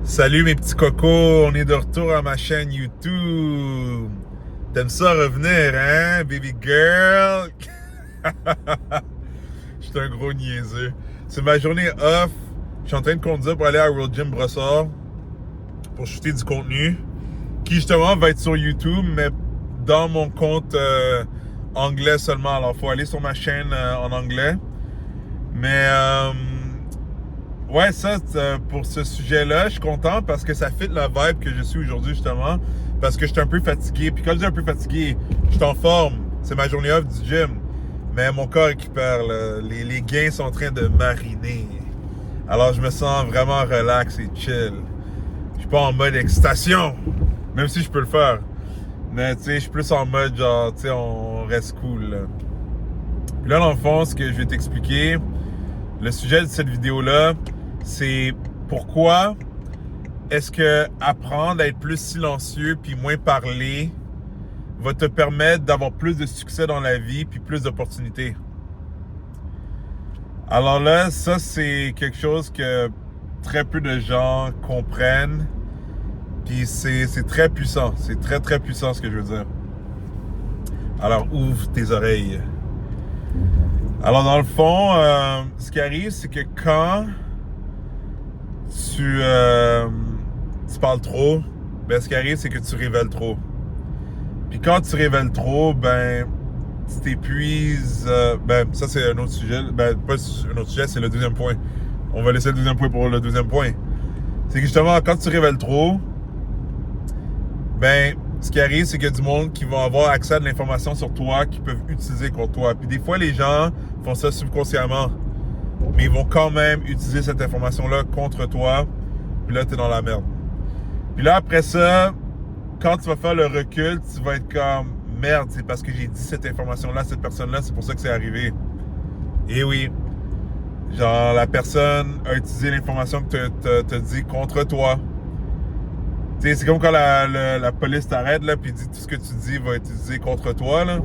Salut mes petits cocos, on est de retour à ma chaîne YouTube. T'aimes ça revenir, hein, baby girl? Je suis un gros niaiseux. C'est ma journée off. Je suis en train de conduire pour aller à World Gym Brossard pour shooter du contenu qui justement va être sur YouTube, mais dans mon compte anglais seulement. Alors, il faut aller sur ma chaîne en anglais. Mais ouais, ça, pour ce sujet-là, je suis content parce que ça fit la vibe que je suis aujourd'hui, justement. Parce que je suis un peu fatigué. Puis quand je dis un peu fatigué, je suis en forme. C'est ma journée off du gym. Mais mon corps récupère, là. Les gains sont en train de mariner. Alors, je me sens vraiment relax et chill. Je suis pas en mode excitation. Même si je peux le faire. Mais, tu sais, je suis plus en mode, genre, tu sais, on reste cool, là. Puis là, dans le fond, ce que je vais t'expliquer, le sujet de cette vidéo-là, c'est pourquoi est-ce que apprendre à être plus silencieux puis moins parler va te permettre d'avoir plus de succès dans la vie puis plus d'opportunités. Alors là, ça, c'est quelque chose que très peu de gens comprennent. Puis c'est très puissant. C'est très, très puissant ce que je veux dire. Alors, ouvre tes oreilles. Alors, dans le fond, ce qui arrive, c'est que quand tu parles trop, ben, ce qui arrive, c'est que tu révèles trop. Puis quand tu révèles trop, ben, tu t'épuises. Ben, ça, c'est un autre sujet. Ben, pas un autre sujet, c'est le deuxième point. On va laisser le deuxième point pour le deuxième point. C'est que justement, quand tu révèles trop, ben, ce qui arrive, c'est qu'il y a du monde qui va avoir accès à de l'information sur toi qu'ils peuvent utiliser contre toi. Puis des fois, les gens font ça subconsciemment. Mais ils vont quand même utiliser cette information-là contre toi. Puis là, t'es dans la merde. Puis là, après ça, quand tu vas faire le recul, tu vas être comme merde, c'est parce que j'ai dit cette information-là à cette personne-là, c'est pour ça que c'est arrivé. Et oui. Genre, la personne a utilisé l'information que t'as dit contre toi. Tu sais, c'est comme quand la police t'arrête, là, puis dit tout ce que tu dis va être utilisé contre toi, là.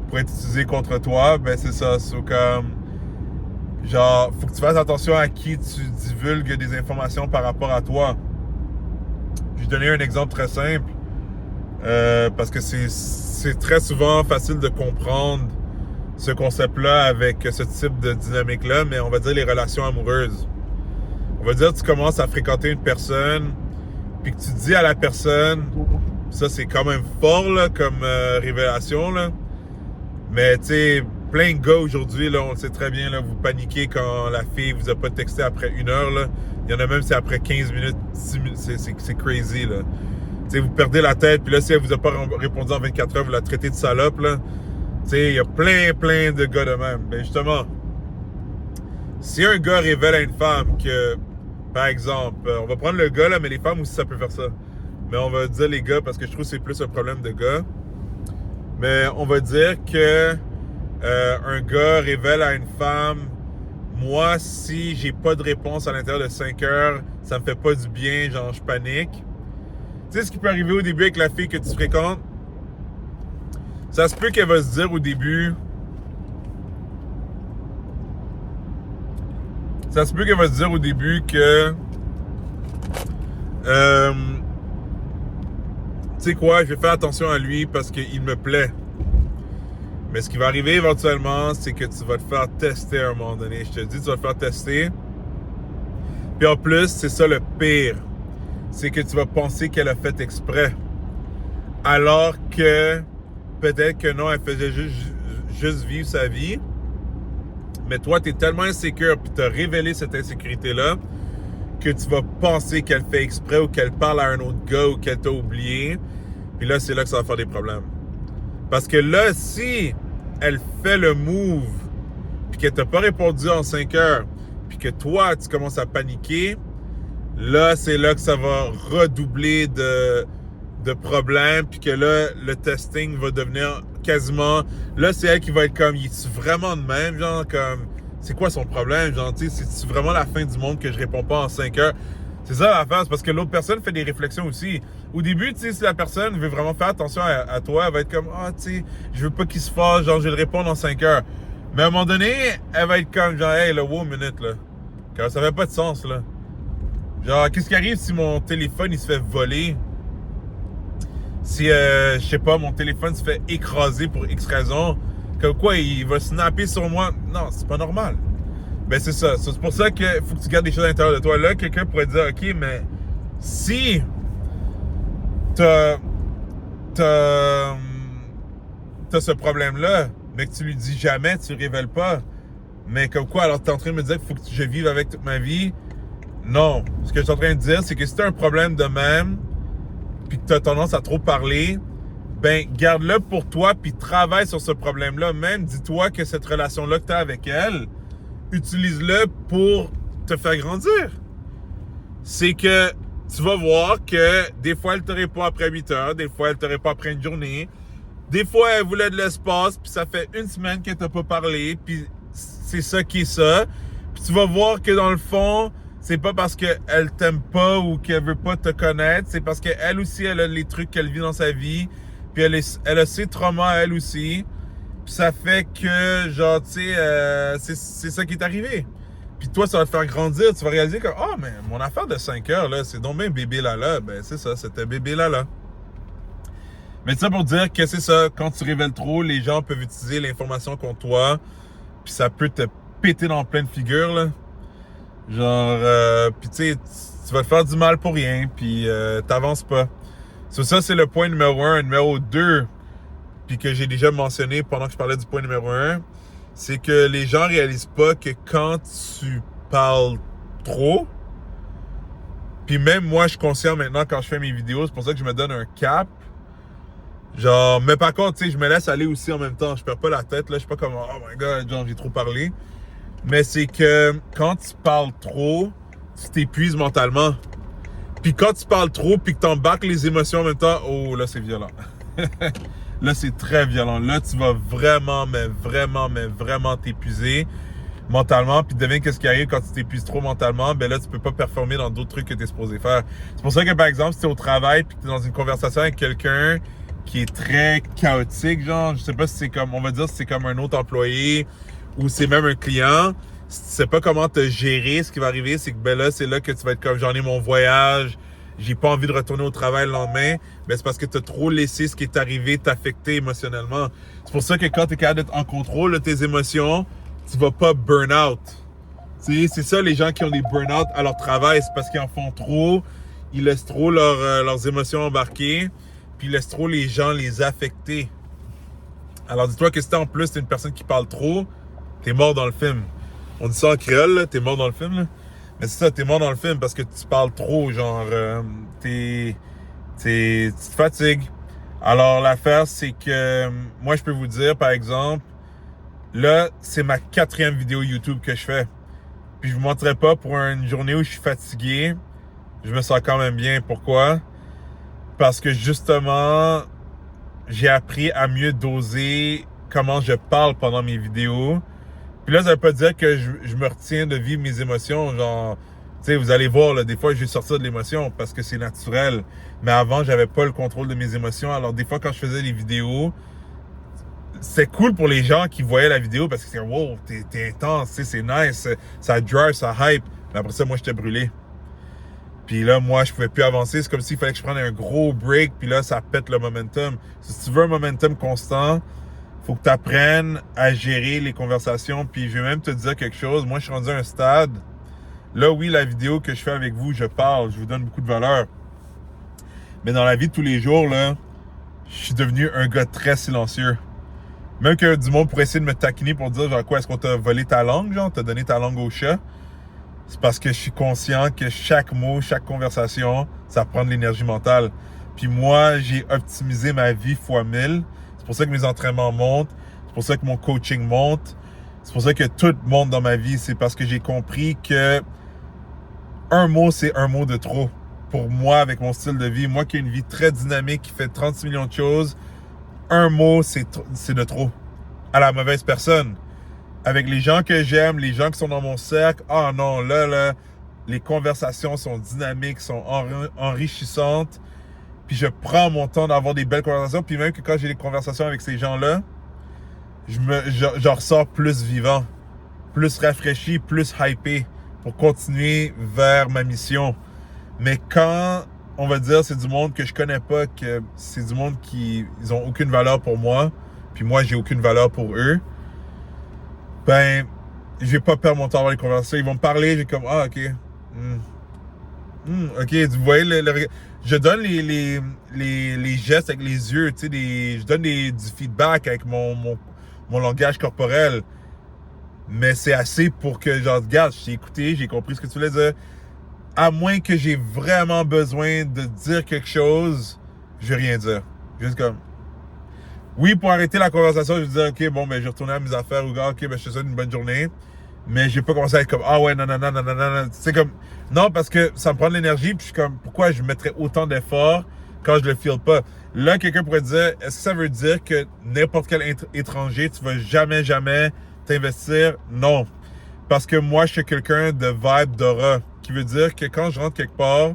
Pour être utilisé contre toi, ben c'est ça. C'est comme. Genre, faut que tu fasses attention à qui tu divulgues des informations par rapport à toi. Je vais donner un exemple très simple. Parce que c'est très souvent facile de comprendre ce concept-là avec ce type de dynamique-là, mais on va dire les relations amoureuses. On va dire que tu commences à fréquenter une personne, puis que tu dis à la personne, ça c'est quand même fort là, comme révélation, là. Mais tu sais, plein de gars aujourd'hui, là, on le sait très bien, là, vous paniquez quand la fille vous a pas texté après 1 heure. Là. Il y en a même, c'est après 15 minutes, 10 minutes, c'est crazy. Là. Tu sais, vous perdez la tête, puis là, si elle vous a pas répondu en 24 heures, vous la traitez de salope. Là. Tu sais, il y a plein de gars de même. Ben justement, si un gars révèle à une femme que, par exemple, on va prendre le gars, là, mais les femmes aussi, ça peut faire ça. Mais on va dire les gars, parce que je trouve que c'est plus un problème de gars. Mais on va dire que un gars révèle à une femme, moi, si j'ai pas de réponse à l'intérieur de 5 heures, ça me fait pas du bien, genre je panique. Tu sais ce qui peut arriver au début avec la fille que tu fréquentes? Ça se peut qu'elle va se dire au début... Ça se peut qu'elle va se dire au début que... tu sais quoi, je vais faire attention à lui parce qu'il me plaît. Mais ce qui va arriver éventuellement, c'est que tu vas te faire tester à un moment donné. Je te dis, tu vas te faire tester. Puis en plus, c'est ça le pire. C'est que tu vas penser qu'elle a fait exprès. Alors que peut-être que non, elle faisait juste vivre sa vie. Mais toi, tu es tellement insécure puis tu as révélé cette insécurité-là que tu vas penser qu'elle fait exprès ou qu'elle parle à un autre gars ou qu'elle t'a oublié. Puis là, c'est là que ça va faire des problèmes. Parce que là, si elle fait le move, puis qu'elle t'a pas répondu en 5 heures, puis que toi, tu commences à paniquer, là, c'est là que ça va redoubler de problèmes, puis que là, le testing va devenir quasiment... Là, c'est elle qui va être comme, il est-tu vraiment de même? Genre, comme, c'est quoi son problème? Genre, tu sais, c'est vraiment la fin du monde que je réponds pas en 5 heures? C'est ça l'affaire, c'est parce que l'autre personne fait des réflexions aussi. Au début, tu sais, si la personne veut vraiment faire attention à toi, elle va être comme, ah, tu sais, je veux pas qu'il se fâche, genre, je vais le répondre en 5 heures. Mais à un moment donné, elle va être comme, genre, hey, là, wow, minute, là. Car ça fait pas de sens, là. Genre, qu'est-ce qui arrive si mon téléphone, il se fait voler? Si, je sais pas, mon téléphone se fait écraser pour X raison, comme quoi, il va snapper sur moi? Non, c'est pas normal. Ben, c'est ça. C'est pour ça qu'il faut que tu gardes des choses à l'intérieur de toi. Là, quelqu'un pourrait dire, OK, mais si t'as t'as ce problème-là, mais que tu lui dis jamais, tu le révèles pas, mais comme quoi, alors tu es en train de me dire qu'il faut que je vive avec toute ma vie? Non. Ce que je suis en train de dire, c'est que si tu as un problème de même, puis que tu as tendance à trop parler, ben garde-le pour toi, puis travaille sur ce problème-là. Même dis-toi que cette relation-là que tu as avec elle, utilise-le pour te faire grandir. C'est que tu vas voir que des fois, elle te répond après 8 heures, des fois, elle te répond après une journée. Des fois, elle voulait de l'espace, puis ça fait une semaine qu'elle t'a pas parlé, puis c'est ça qui est ça. Puis tu vas voir que dans le fond, c'est pas parce qu'elle t'aime pas ou qu'elle veut pas te connaître, c'est parce qu'elle aussi, elle a les trucs qu'elle vit dans sa vie, puis elle a ses traumas, elle aussi. Puis ça fait que, genre, tu sais, c'est ça qui est arrivé. Puis toi, ça va te faire grandir, tu vas réaliser que, oh, mais mon affaire de 5 heures, là, c'est donc bien bébé là-là. Ben, c'est ça, c'était bébé là-là. Mais ça pour dire que c'est ça, quand tu révèles trop, les gens peuvent utiliser l'information contre toi, puis ça peut te péter dans pleine figure, là. Genre, puis tu sais, tu vas te faire du mal pour rien, puis t'avances pas. So, ça, c'est le point numéro 1. Numéro 2, puis que j'ai déjà mentionné pendant que je parlais du point numéro 1, c'est que les gens réalisent pas que quand tu parles trop, puis même moi, je suis conscient maintenant quand je fais mes vidéos, c'est pour ça que je me donne un cap. Genre, mais par contre, tu sais, je me laisse aller aussi en même temps. Je perds pas la tête, là. Je suis pas comme, oh my god, genre, j'ai trop parlé. Mais c'est que quand tu parles trop, tu t'épuises mentalement. Puis quand tu parles trop, puis que t'embarques les émotions en même temps, oh, là, c'est violent. Là, c'est très violent. Là, tu vas vraiment, mais vraiment t'épuiser mentalement. Puis devine qu'est-ce qui arrive quand tu t'épuises trop mentalement. Ben là, tu peux pas performer dans d'autres trucs que tu es supposé faire. C'est pour ça que, par exemple, si tu es au travail, puis que tu es dans une conversation avec quelqu'un qui est très chaotique, genre, je sais pas si c'est comme, on va dire si c'est comme un autre employé ou c'est même un client, si tu sais pas comment te gérer, ce qui va arriver, c'est que ben là, c'est là que tu vas être comme, j'en ai mon voyage, j'ai pas envie de retourner au travail le lendemain, ben c'est parce que tu as trop laissé ce qui est arrivé t'affecter émotionnellement. C'est pour ça que quand tu es capable d'être en contrôle de tes émotions, tu vas pas burn out. Tu sais, c'est ça les gens qui ont des burn out à leur travail, c'est parce qu'ils en font trop, ils laissent trop leurs émotions embarquer, puis ils laissent trop les gens les affecter. Alors dis-toi que si en plus t'es une personne qui parle trop, t'es mort dans le film. On dit ça en créole, là, t'es mort dans le film, là. Mais c'est ça, t'es mort dans le film parce que tu parles trop, genre, tu te fatigues. Alors l'affaire, c'est que moi, je peux vous dire, par exemple, là, c'est ma 4e vidéo YouTube que je fais. Puis je vous montrerai pas pour une journée où je suis fatigué. Je me sens quand même bien. Pourquoi? Parce que justement, j'ai appris à mieux doser comment je parle pendant mes vidéos. Puis là, ça veut pas dire que je me retiens de vivre mes émotions. Genre, tu sais, vous allez voir, là, des fois, je vais sortir de l'émotion parce que c'est naturel. Mais avant, j'avais pas le contrôle de mes émotions. Alors, des fois, quand je faisais les vidéos, c'est cool pour les gens qui voyaient la vidéo parce que c'est wow, t'es intense, tu sais, c'est nice, ça drive, ça hype. Mais après ça, moi, j'étais brûlé. Puis là, moi, je pouvais plus avancer. C'est comme s'il fallait que je prenne un gros break. Puis là, ça pète le momentum. Si tu veux un momentum constant, faut que tu apprennes à gérer les conversations. Puis je vais même te dire quelque chose. Moi, je suis rendu à un stade. Là, oui, la vidéo que je fais avec vous, je parle. Je vous donne beaucoup de valeur. Mais dans la vie de tous les jours, là, je suis devenu un gars très silencieux. Même que du monde pourrait essayer de me taquiner pour dire, genre quoi, est-ce qu'on t'a volé ta langue, genre, t'as donné ta langue au chat? C'est parce que je suis conscient que chaque mot, chaque conversation, ça prend de l'énergie mentale. Puis moi, j'ai optimisé ma vie fois 1000. C'est pour ça que mes entraînements montent. C'est pour ça que mon coaching monte. C'est pour ça que tout monte dans ma vie. C'est parce que j'ai compris que un mot, c'est un mot de trop. Pour moi, avec mon style de vie, moi qui ai une vie très dynamique, qui fait 36 millions de choses, un mot, c'est de trop. À la mauvaise personne. Avec les gens que j'aime, les gens qui sont dans mon cercle, ah non, là, les conversations sont dynamiques, sont enrichissantes. Puis je prends mon temps d'avoir des belles conversations. Puis même que quand j'ai des conversations avec ces gens-là, je ressors plus vivant, plus rafraîchi, plus hypé pour continuer vers ma mission. Mais quand, on va dire, c'est du monde que je connais pas, que c'est du monde qui ils ont aucune valeur pour moi, puis moi, j'ai aucune valeur pour eux, ben, je vais pas perdre mon temps à avoir les conversations. Ils vont me parler, j'ai comme, ah, OK. OK, vous voyez, je donne les gestes avec les yeux, tu sais, je donne du feedback avec mon langage corporel. Mais c'est assez pour que, genre, regarde, je t'ai écouté, j'ai compris ce que tu voulais dire. À moins que j'ai vraiment besoin de dire quelque chose, je vais rien dire. Juste comme, oui, pour arrêter la conversation, je vais dire, OK, bon, ben, je vais retourner à mes affaires ou gars, OK, ben, je te souhaite une bonne journée. Mais je vais pas commencer à être comme, ah ouais, non, non, non, non, non, non. C'est comme, non, parce que ça me prend de l'énergie, puis je suis comme, pourquoi je mettrais autant d'efforts quand je le feel pas? Là, quelqu'un pourrait dire, est-ce que ça veut dire que n'importe quel étranger, tu vas jamais, jamais t'investir? Non. Parce que moi, je suis quelqu'un de vibe, d'aura, qui veut dire que quand je rentre quelque part,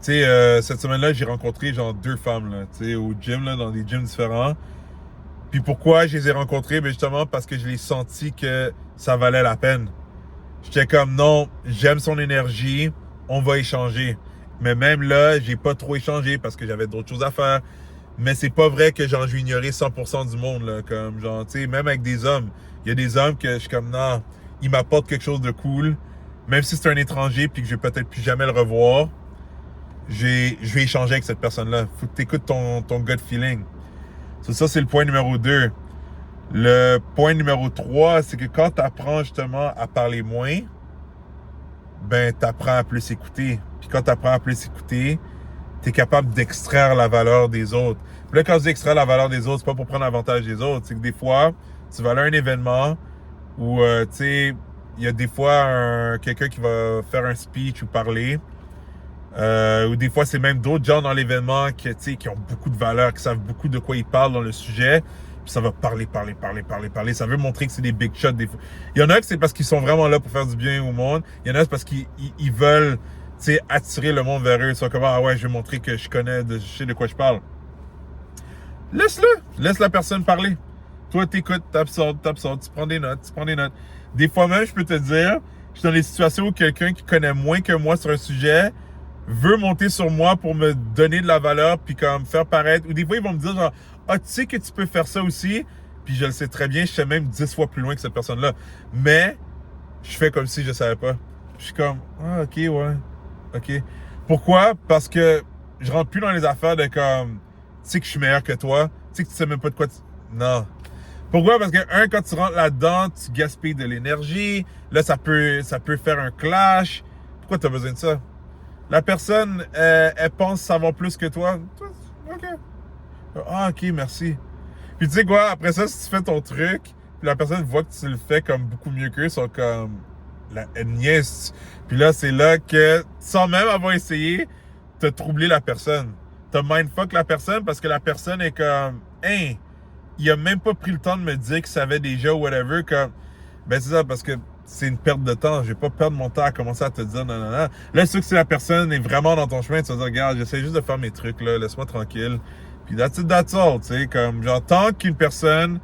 tu sais, cette semaine-là, j'ai rencontré genre 2 femmes, là, tu sais, au gym, là, dans des gyms différents. Puis pourquoi je les ai rencontrées? Ben justement parce que je l'ai senti que ça valait la peine. J'étais comme non, j'aime son énergie, on va échanger. Mais même là, j'ai pas trop échangé parce que j'avais d'autres choses à faire. Mais c'est pas vrai que genre je vais ignorer 100% du monde, là. Comme genre, tu sais, même avec des hommes. Il y a des hommes que je suis comme non, ils m'apportent quelque chose de cool. Même si c'est un étranger puis que je vais peut-être plus jamais le revoir, je vais échanger avec cette personne-là. Faut que tu écoutes ton gut feeling. Ça, c'est le point numéro 2. Le point numéro 3, c'est que quand tu apprends justement à parler moins, ben, tu apprends à plus écouter. Puis quand tu apprends à plus écouter, tu es capable d'extraire la valeur des autres. Puis là, quand je dis extraire la valeur des autres, c'est pas pour prendre avantage des autres. C'est que des fois, tu vas aller à un événement où, tu sais, il y a des fois quelqu'un qui va faire un speech ou parler. Ou des fois, c'est même d'autres gens dans l'événement qui ont beaucoup de valeur, qui savent beaucoup de quoi ils parlent dans le sujet. Puis ça va parler. Ça veut montrer que c'est des big shots. Il y en a que c'est parce qu'ils sont vraiment là pour faire du bien au monde. Il y en a c'est parce qu'ils veulent attirer le monde vers eux. Ils sont comme, ah ouais, je vais montrer que je sais de quoi je parle. Laisse-le. Laisse la personne parler. Toi, t'écoutes, t'absorbes, tu prends des notes. Des fois même, je peux te dire, je suis dans des situations où quelqu'un qui connaît moins que moi sur un sujet veut monter sur moi pour me donner de la valeur puis comme faire paraître. Ou des fois, ils vont me dire genre, ah, tu sais que tu peux faire ça aussi. Puis je le sais très bien, je sais même 10 fois plus loin que cette personne-là. Mais je fais comme si je savais pas. Je suis comme, ah, ok, ouais, ok. Pourquoi? Parce que je rentre plus dans les affaires de comme, tu sais que je suis meilleur que toi. Tu sais que tu sais même pas de quoi tu... Non. Pourquoi? Parce que, quand tu rentres là-dedans, tu gaspilles de l'énergie. Là, ça peut faire un clash. Pourquoi tu as besoin de ça? La personne, elle pense savoir plus que toi. OK. Ah, OK, merci. Puis tu sais quoi, après ça, si tu fais ton truc, puis la personne voit que tu le fais comme beaucoup mieux qu'eux, ils sont comme... Elle niaise. Puis là, c'est là que, sans même avoir essayé, t'as troublé la personne. T'as mindfuck la personne parce que la personne est comme... Hein, il a même pas pris le temps de me dire qu'il savait déjà ou whatever. Comme... Ben c'est ça, parce que c'est une perte de temps. Je vais pas perdre mon temps à commencer à te dire non. Là, c'est sûr que si la personne est vraiment dans ton chemin, tu vas dire, regarde, j'essaie juste de faire mes trucs, là, laisse-moi tranquille. Puis that's all, tu sais, comme, genre, tant qu'une personne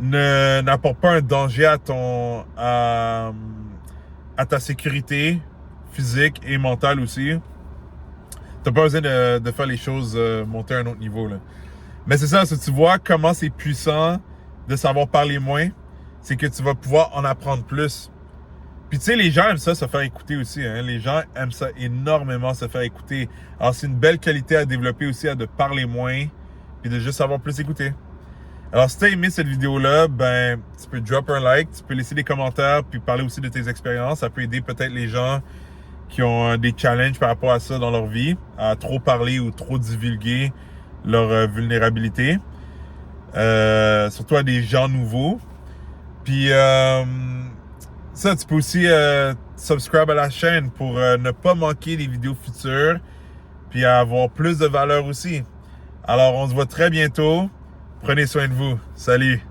n'apporte pas un danger à ta sécurité physique et mentale aussi, t'as pas besoin de faire les choses monter à un autre niveau, là. Mais c'est ça, si tu vois comment c'est puissant de savoir parler moins, c'est que tu vas pouvoir en apprendre plus. Puis tu sais, les gens aiment ça se faire écouter aussi. Hein? Les gens aiment ça énormément se faire écouter. Alors c'est une belle qualité à développer aussi, de parler moins, puis de juste savoir plus écouter. Alors si tu as aimé cette vidéo-là, ben tu peux drop un like, tu peux laisser des commentaires, puis parler aussi de tes expériences. Ça peut aider peut-être les gens qui ont des challenges par rapport à ça dans leur vie, à trop parler ou trop divulguer leur vulnérabilité. Surtout à des gens nouveaux. Puis ça, tu peux aussi subscribe à la chaîne pour ne pas manquer les vidéos futures, puis avoir plus de valeur aussi. Alors, on se voit très bientôt. Prenez soin de vous. Salut!